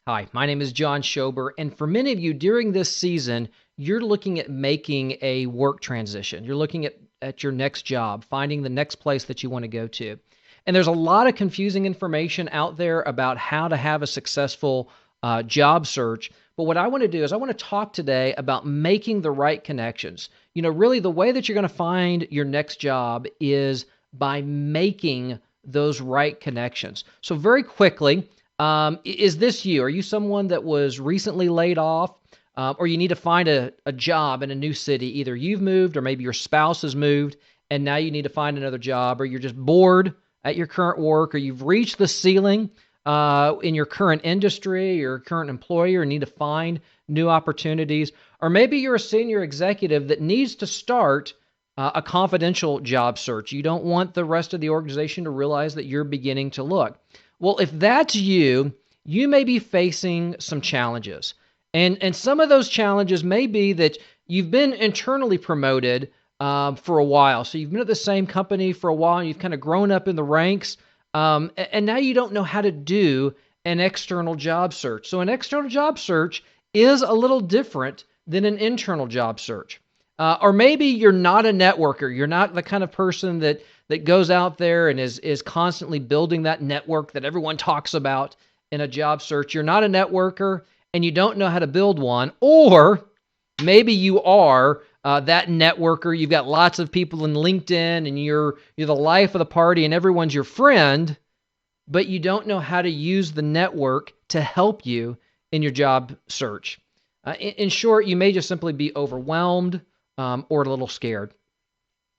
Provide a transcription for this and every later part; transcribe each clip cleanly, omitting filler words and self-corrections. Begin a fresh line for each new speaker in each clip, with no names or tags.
Hi, my name is John Schober, and for many of you during this season, you're looking at making a work transition. You're looking at your next job, finding the next place that you want to go to. And there's a lot of confusing information out there about how to have a successful job search. But what I want to do is I want to talk today about making the right connections. Really, the way that you're going to find your next job is by making those right connections. So, very quickly, is this you? Are you someone that was recently laid off, or you need to find a job in a new city? Either you've moved or maybe your spouse has moved and now you need to find another job, or you're just bored at your current work, or you've reached the ceiling in your current industry, your current employer, and need to find new opportunities. Or maybe you're a senior executive that needs to start a confidential job search. You don't want the rest of the organization to realize that you're beginning to look. Well, if that's you, you may be facing some challenges. And some of those challenges may be that you've been internally promoted for a while. So you've been at the same company for a while and you've kind of grown up in the ranks. And now you don't know how to do an external job search. So an external job search is a little different than an internal job search. Or maybe you're not a networker. You're not the kind of person that goes out there and is constantly building that network that everyone talks about in a job search. You're not a networker and you don't know how to build one. Or maybe you are that networker. You've got lots of people in LinkedIn and you're the life of the party and everyone's your friend, but you don't know how to use the network to help you in your job search. In short, you may just simply be overwhelmed or a little scared.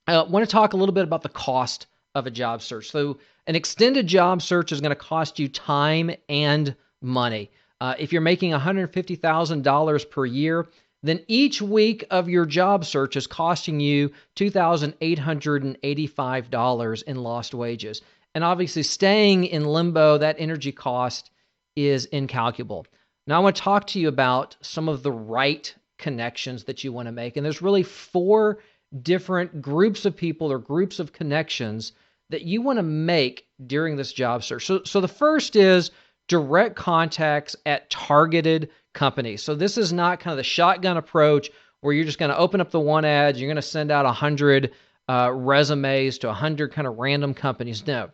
I want to talk a little bit about the cost of a job search. So, an extended job search is going to cost you time and money. If you're making $150,000 per year, then each week of your job search is costing you $2,885 in lost wages. And obviously, staying in limbo, that energy cost is incalculable. Now, I want to talk to you about some of the right connections that you want to make. And there's really four different groups of people or groups of connections that you want to make during this job search. So the first is direct contacts at targeted companies. So this is not kind of the shotgun approach where you're just going to open up the one ad, you're going to send out 100 resumes to 100 kind of random companies. No,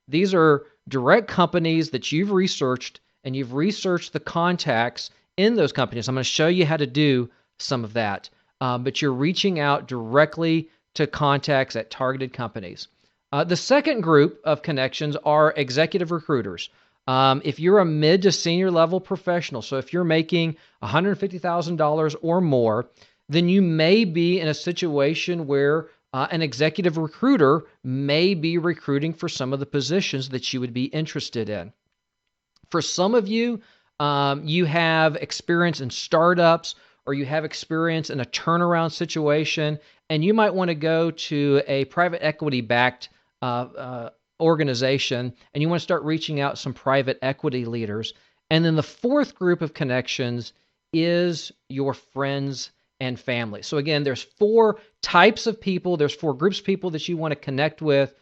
these are direct companies that you've researched, and you've researched the contacts in those companies. I'm going to show you how to do some of that. But you're reaching out directly to contacts at targeted companies. The second group of connections are executive recruiters. If you're a mid to senior level professional, so if you're making $150,000 or more, then you may be in a situation where an executive recruiter may be recruiting for some of the positions that you would be interested in. For some of you, you have experience in startups, or you have experience in a turnaround situation, and you might want to go to a private equity-backed organization, and you want to start reaching out some private equity leaders. And then the fourth group of connections is your friends and family. So again, there's four types of people. There's four groups of people that you want to connect with: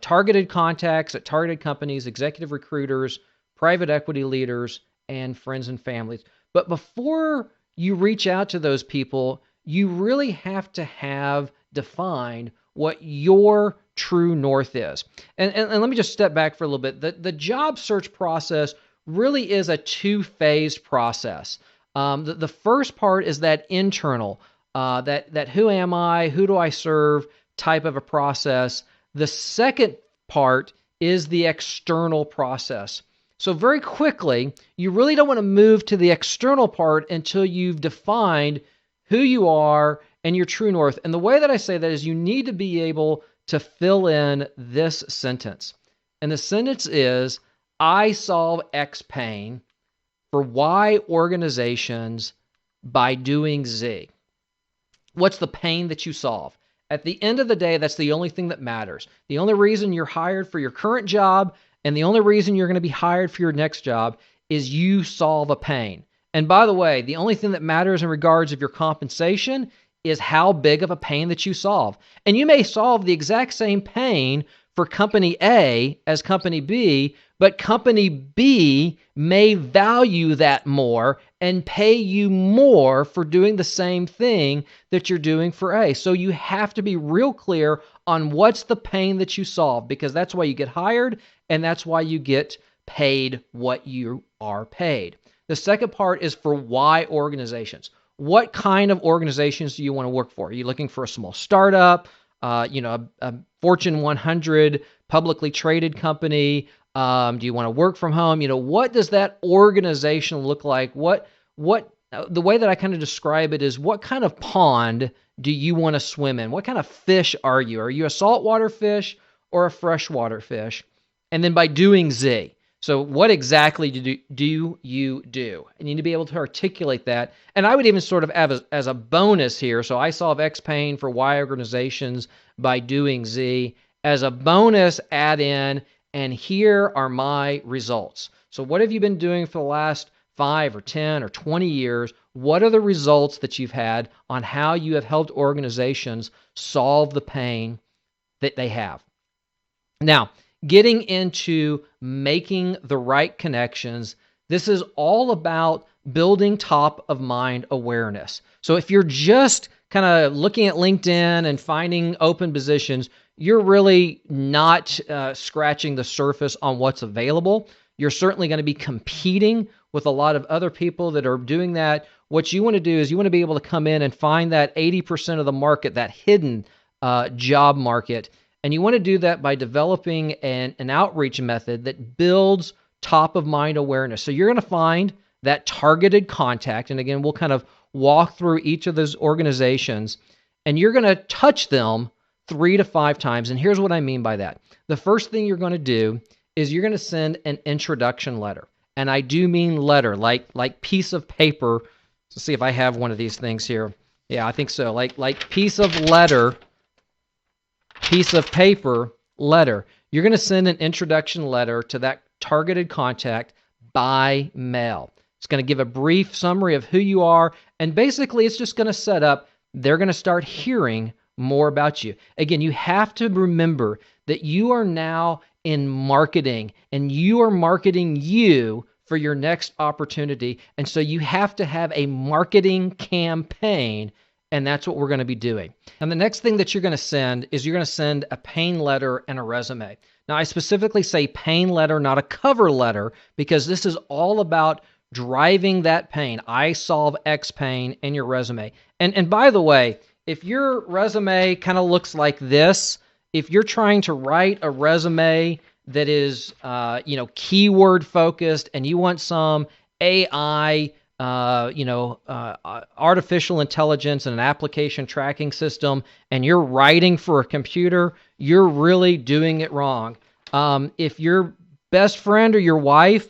targeted contacts at targeted companies, executive recruiters, private equity leaders, and friends and families. But before you reach out to those people, you really have to have defined what your true north is. And let me just step back for a little bit. The job search process really is a two-phased process. The first part is that internal, that who am I, who do I serve type of a process. The second part is the external process. So very quickly, you really don't want to move to the external part until you've defined who you are and your true north. And the way that I say that is you need to be able to fill in this sentence. And the sentence is, I solve X pain for Y organizations by doing Z. What's the pain that you solve? At the end of the day, that's the only thing that matters. The only reason you're hired for your current job and the only reason you're going to be hired for your next job is you solve a pain. And by the way, the only thing that matters in regards of your compensation is how big of a pain that you solve. And you may solve the exact same pain for company A as company B, but company B may value that more and pay you more for doing the same thing that you're doing for A. So you have to be real clear on what's the pain that you solve, because that's why you get hired and that's why you get paid what you are paid. The second part is for why organizations. What kind of organizations do you want to work for? Are you looking for a small startup, a Fortune 100 publicly traded company? Do you want to work from home? What does that organization look like? The way that I kind of describe it is, what kind of pond do you want to swim in? What kind of fish are you? Are you a saltwater fish or a freshwater fish? And then by doing Z. So what exactly do you do? And you need to be able to articulate that. And I would even sort of have as a bonus here. So I solve X pain for Y organizations by doing Z. As a bonus, add in, and here are my results. So what have you been doing for the last 5 or 10 or 20 years? What are the results that you've had on how you have helped organizations solve the pain that they have? Now, getting into making the right connections, this is all about building top of mind awareness. So if you're just kind of looking at LinkedIn and finding open positions, you're really not scratching the surface on what's available. You're certainly going to be competing with a lot of other people that are doing that. What you want to do is you want to be able to come in and find that 80% of the market, that hidden job market. And you want to do that by developing an outreach method that builds top of mind awareness. So you're going to find that targeted contact. And again, we'll kind of walk through each of those organizations, and you're going to touch them 3 to 5 times. And here's what I mean by that. The first thing you're going to do is you're going to send an introduction letter. And I do mean letter, like piece of paper. Let's see if I have one of these things here. Yeah, I think so. Like piece of paper, letter. You're going to send an introduction letter to that targeted contact by mail. It's going to give a brief summary of who you are, and basically it's just going to set up, they're going to start hearing more about you. Again, you have to remember that you are now in marketing, and you are marketing you for your next opportunity. And so you have to have a marketing campaign, and that's what we're going to be doing. And the next thing that you're going to send is you're going to send a pain letter and a resume. Now, I specifically say pain letter, not a cover letter, because this is all about driving that pain. I solve X pain in your resume. And by the way, if your resume kind of looks like this, if you're trying to write a resume that is, keyword focused, and you want some AI, artificial intelligence and an application tracking system, and you're writing for a computer, you're really doing it wrong. If your best friend or your wife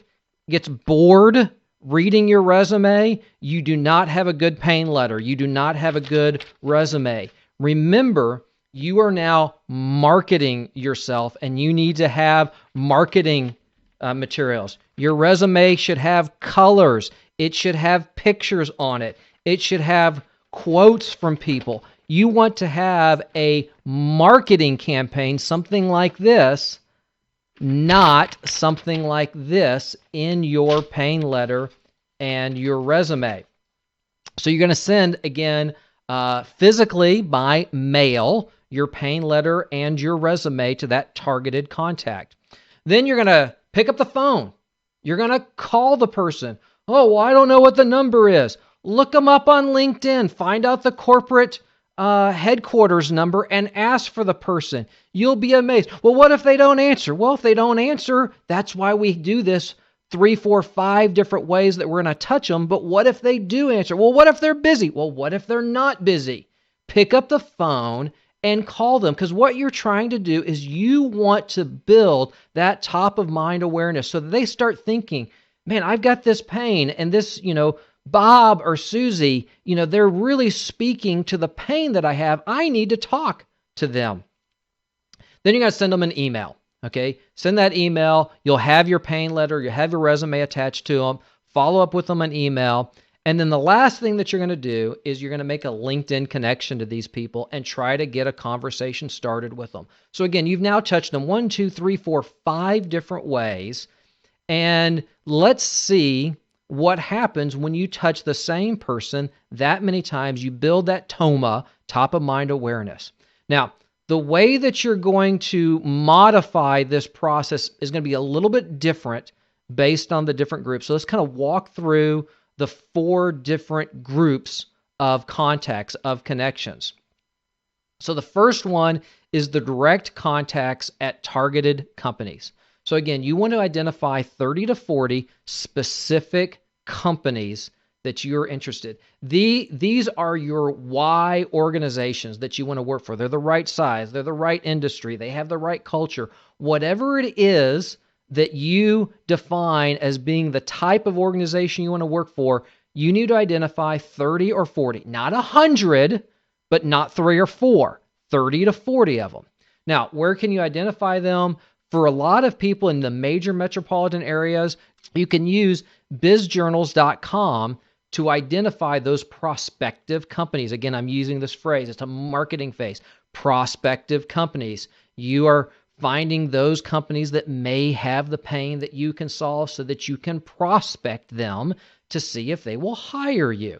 gets bored reading your resume, you do not have a good pain letter. You do not have a good resume. Remember, you are now marketing yourself, and you need to have marketing materials. Your resume should have colors. It should have pictures on it. It should have quotes from people. You want to have a marketing campaign, something like this, not something like this in your pain letter and your resume. So you're going to send, again, physically by mail, your pain letter and your resume to that targeted contact. Then you're going to pick up the phone. You're going to call the person. Oh, well, I don't know what the number is. Look them up on LinkedIn. Find out the corporate headquarters number and ask for the person. You'll be amazed. Well, what if they don't answer? Well, if they don't answer, that's why we do this 3, 4, 5 different ways that we're going to touch them. But what if they do answer? Well, what if they're busy? Well, what if they're not busy? Pick up the phone and call them, because what you're trying to do is you want to build that top of mind awareness so that they start thinking, man, I've got this pain, and this, Bob or Susie, they're really speaking to the pain that I have. I need to talk to them. Then you got to send them an email. Okay, send that email. You'll have your pain letter. You'll have your resume attached to them. Follow up with them an email. And then the last thing that you're going to do is you're going to make a LinkedIn connection to these people and try to get a conversation started with them. So again, you've now touched them 1, 2, 3, 4, 5 different ways. And let's see what happens when you touch the same person that many times. You build that TOMA, top of mind awareness. Now, the way that you're going to modify this process is going to be a little bit different based on the different groups. So let's kind of walk through the 4 different groups of contacts, of connections. So the first one is the direct contacts at targeted companies. So again, you want to identify 30 to 40 specific companies that you're interested. These are your why organizations that you want to work for. They're the right size, they're the right industry, they have the right culture. Whatever it is that you define as being the type of organization you want to work for, you need to identify 30 or 40, not 100, but not 3 or 4, 30 to 40 of them. Now, where can you identify them? For a lot of people in the major metropolitan areas, you can use bizjournals.com to identify those prospective companies. Again, I'm using this phrase. It's a marketing phase. Prospective companies. You are finding those companies that may have the pain that you can solve so that you can prospect them to see if they will hire you.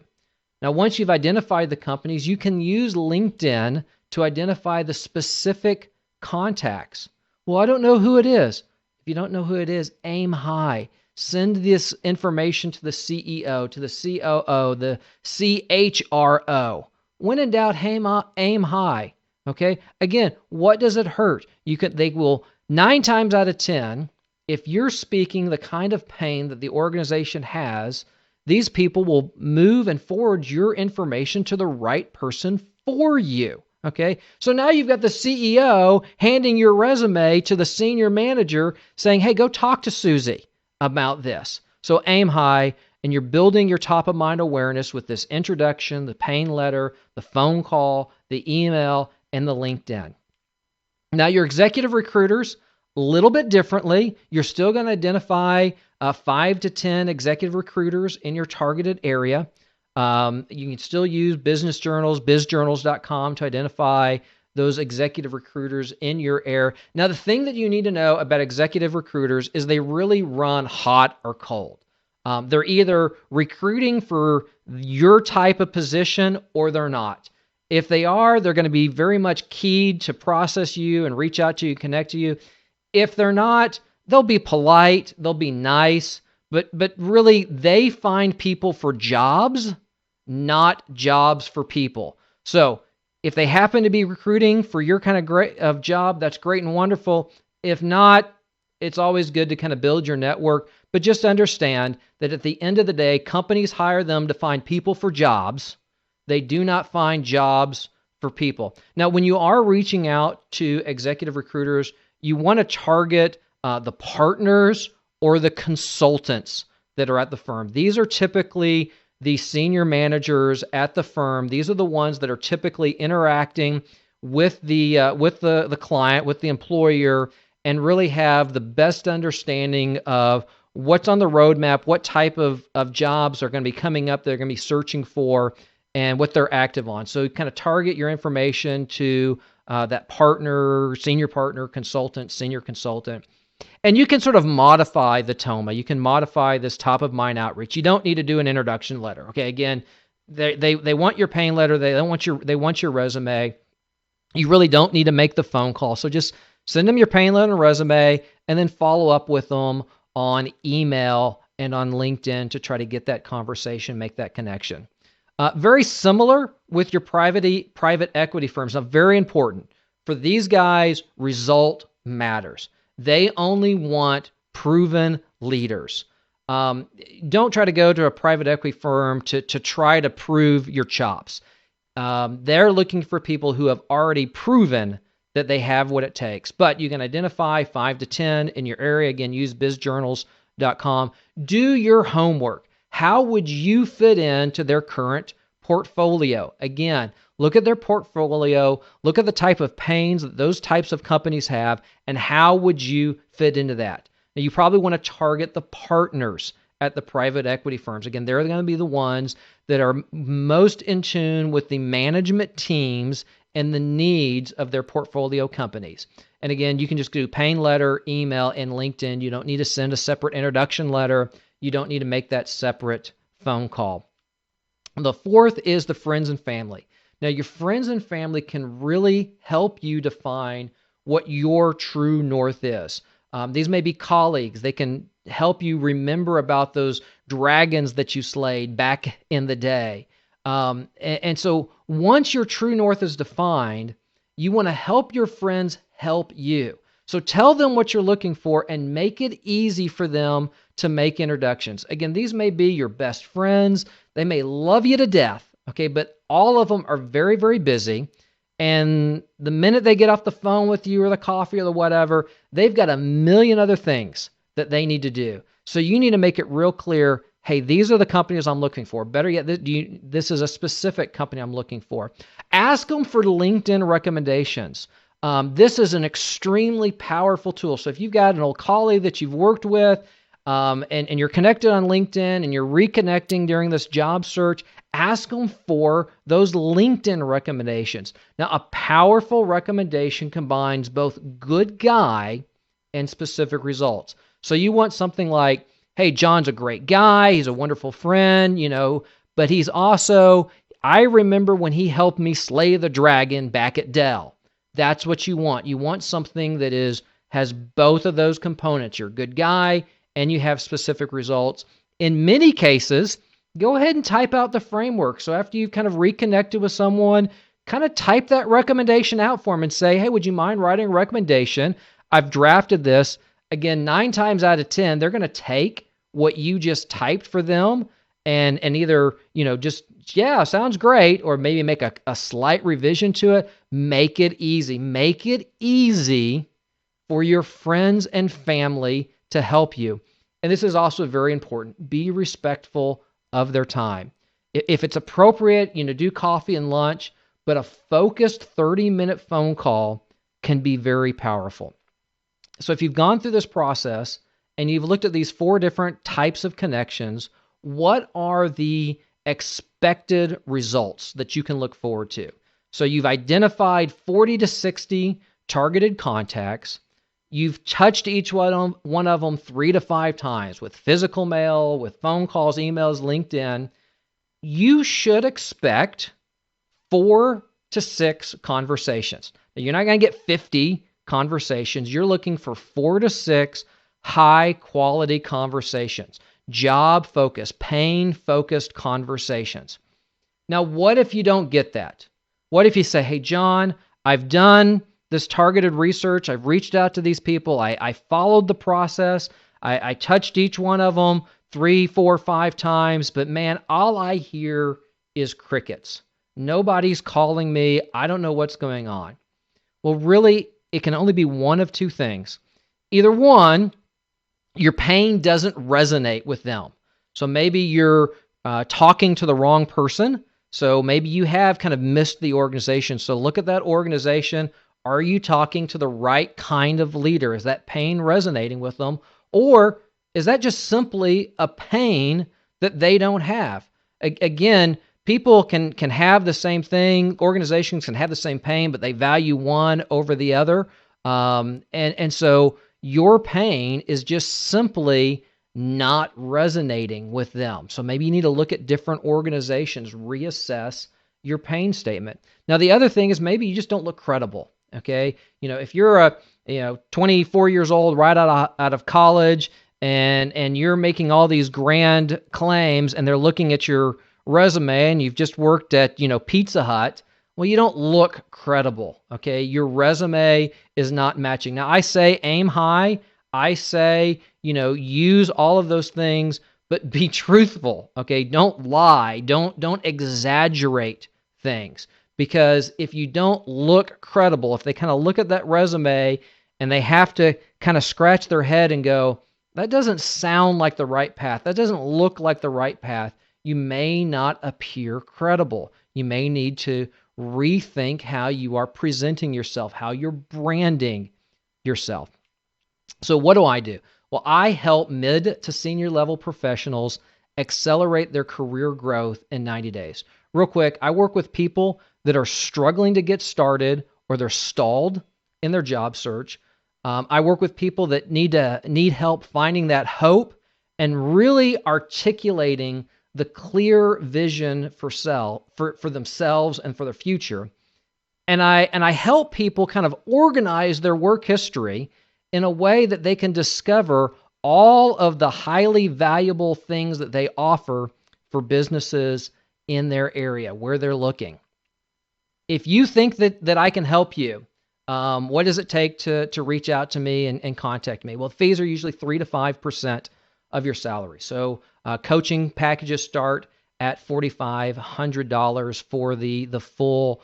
Now, once you've identified the companies, you can use LinkedIn to identify the specific contacts. Well, I don't know who it is. If you don't know who it is, aim high. Send this information to the CEO, to the COO, the CHRO. When in doubt, aim high. Okay? Again, what does it hurt? They will 9 times out of 10, if you're speaking the kind of pain that the organization has, these people will move and forward your information to the right person for you. Okay, so now you've got the CEO handing your resume to the senior manager saying, hey, go talk to Susie about this. So aim high, and you're building your top of mind awareness with this introduction, the pain letter, the phone call, the email, and the LinkedIn. Now, your executive recruiters, a little bit differently. You're still going to identify 5 to 10 executive recruiters in your targeted area. You can still use business journals, bizjournals.com to identify those executive recruiters in your area. Now, the thing that you need to know about executive recruiters is they really run hot or cold. They're either recruiting for your type of position or they're not. If they are, they're going to be very much keyed to process you and reach out to you, connect to you. If they're not, they'll be polite, they'll be nice, but really they find people for jobs, not jobs for people. So if they happen to be recruiting for your kind of job, that's great and wonderful. If not, it's always good to kind of build your network. But just understand that at the end of the day, companies hire them to find people for jobs. They do not find jobs for people. Now, when you are reaching out to executive recruiters, you want to target the partners or the consultants that are at the firm. These are typically the senior managers at the firm. These are the ones that are typically interacting with the client, with the employer, and really have the best understanding of what's on the roadmap, what type of jobs are going to be coming up they're going to be searching for, and what they're active on. So kind of target your information to that partner, senior partner, consultant, senior consultant. And you can sort of modify the TOMA. You can modify this top of mind outreach. You don't need to do an introduction letter. Okay, again, they want your pain letter. They want your resume. You really don't need to make the phone call. So just send them your pain letter and resume, and then follow up with them on email and on LinkedIn to try to get that conversation, make that connection. Very similar with your private equity firms. Now, very important. For these guys, result matters. They only want proven leaders. Don't try to go to a private equity firm to try to prove your chops. They're looking for people who have already proven that they have what it takes. But you can identify 5 to 10 in your area. Again, use bizjournals.com. Do your homework. How would you fit into their current portfolio? Again, look at their portfolio, look at the type of pains that those types of companies have, and how would you fit into that? Now, you probably want to target the partners at the private equity firms. Again, they're going to be the ones that are most in tune with the management teams and the needs of their portfolio companies. And again, you can just do Payne letter, email, and LinkedIn. You don't need to send a separate introduction letter. You don't need to make that separate phone call. The fourth is the friends and family. Now, your friends and family can really help you define what your true north is. These may be colleagues. They can help you remember about those dragons that you slayed back in the day. And so once your true north is defined, you want to help your friends help you. So tell them what you're looking for and make it easy for them to make introductions. Again, these may be your best friends. They may love you to death, okay, but all of them are very, very busy. And the minute they get off the phone with you or the coffee or the whatever, they've got a million other things that they need to do. So you need to make it real clear, hey, these are the companies I'm looking for. Better yet, this is a specific company I'm looking for. Ask them for LinkedIn recommendations. This is an extremely powerful tool. So if you've got an old colleague that you've worked with, and you're connected on LinkedIn and you're reconnecting during this job search, ask them for those LinkedIn recommendations. Now, a powerful recommendation combines both good guy and specific results. So you want something like, hey, John's a great guy. He's a wonderful friend, but he's also, I remember when he helped me slay the dragon back at Dell. That's what you want. You want something that has both of those components. You're a good guy and you have specific results. In many cases, go ahead and type out the framework. So after you've kind of reconnected with someone, kind of type that recommendation out for them and say, hey, would you mind writing a recommendation? I've drafted this. Again, 9 times out of 10, they're going to take what you just typed for them and either, just, yeah, sounds great, or maybe make a slight revision to it. Make it easy. Make it easy for your friends and family to help you. And this is also very important. Be respectful of their time. If it's appropriate, do coffee and lunch, but a focused 30-minute phone call can be very powerful. So if you've gone through this process and you've looked at these 4 different types of connections, what are the expected results that you can look forward to? So you've identified 40 to 60 targeted contacts. You've touched each one of them 3 to 5 times with physical mail, with phone calls, emails, LinkedIn. You should expect 4 to 6 conversations. Now, you're not going to get 50 conversations. You're looking for 4 to 6 high-quality conversations, job-focused, Payne-focused conversations. Now, what if you don't get that? What if you say, hey, John, I've done this targeted research. I've reached out to these people. I followed the process. I touched each one of them 3, 4, 5 times. But man, all I hear is crickets. Nobody's calling me. I don't know what's going on. Well, really, it can only be one of 2 things. Either one, your Payne doesn't resonate with them. So maybe you're talking to the wrong person. So maybe you have kind of missed the organization. So look at that organization. Are you talking to the right kind of leader? Is that Payne resonating with them? Or is that just simply a pain that they don't have? Again, people can have the same thing. Organizations can have the same pain, but they value one over the other. And so your Payne is just simply not resonating with them. So maybe you need to look at different organizations, reassess your Payne statement. Now, the other thing is maybe you just don't look credible. Okay, if you're a 24 years old, right out of college, and you're making all these grand claims, and they're looking at your resume, and you've just worked at Pizza Hut, well, you don't look credible. Okay, your resume is not matching. Now, I say aim high. I say use all of those things, but be truthful. Okay, don't lie. Don't exaggerate things. Because if you don't look credible, if they kind of look at that resume and they have to kind of scratch their head and go, that doesn't sound like the right path, that doesn't look like the right path, you may not appear credible. You may need to rethink how you are presenting yourself, how you're branding yourself. So what do? Well, I help mid to senior level professionals accelerate their career growth in 90 days. Real quick, I work with people that are struggling to get started or they're stalled in their job search. I work with people that need help finding that hope and really articulating the clear vision for themselves and for their future. And I help people kind of organize their work history in a way that they can discover all of the highly valuable things that they offer for businesses in their area where they're looking. If you think that I can help you, what does it take to reach out to me and contact me? Well, fees are usually 3 to 5% of your salary. So coaching packages start at $4,500 for the full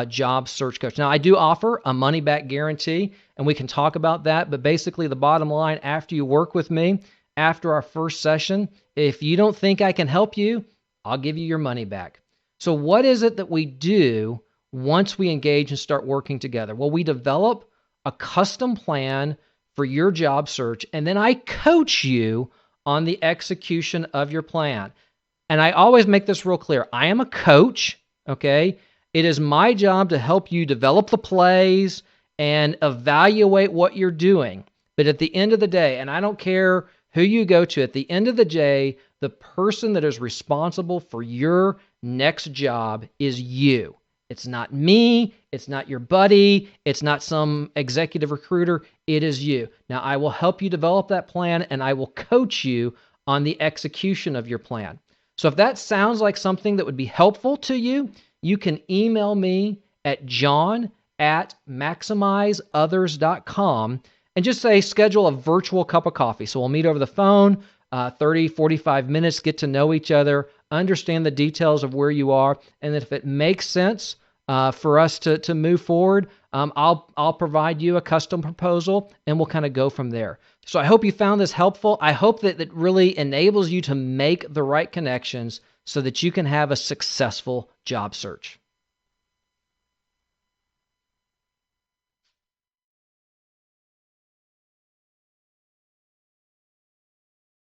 job search coach. Now, I do offer a money back guarantee, and we can talk about that. But basically, the bottom line, after you work with me, after our first session, if you don't think I can help you, I'll give you your money back. So what is it that we do once we engage and start working together? Well, we develop a custom plan for your job search, and then I coach you on the execution of your plan. And I always make this real clear. I am a coach, okay? It is my job to help you develop the plays and evaluate what you're doing. But at the end of the day, and I don't care who you go to, at the end of the day, the person that is responsible for your next job is you. It's not me. It's not your buddy. It's not some executive recruiter. It is you. Now, I will help you develop that plan, and I will coach you on the execution of your plan. So if that sounds like something that would be helpful to you, you can email me at john@maximizeothers.com and just say schedule a virtual cup of coffee. So we'll meet over the phone, 30, 45 minutes, get to know each other, understand the details of where you are, and if it makes sense for us to move forward, I'll provide you a custom proposal, and we'll kind of go from there. So I hope you found this helpful. I hope that it really enables you to make the right connections so that you can have a successful job search.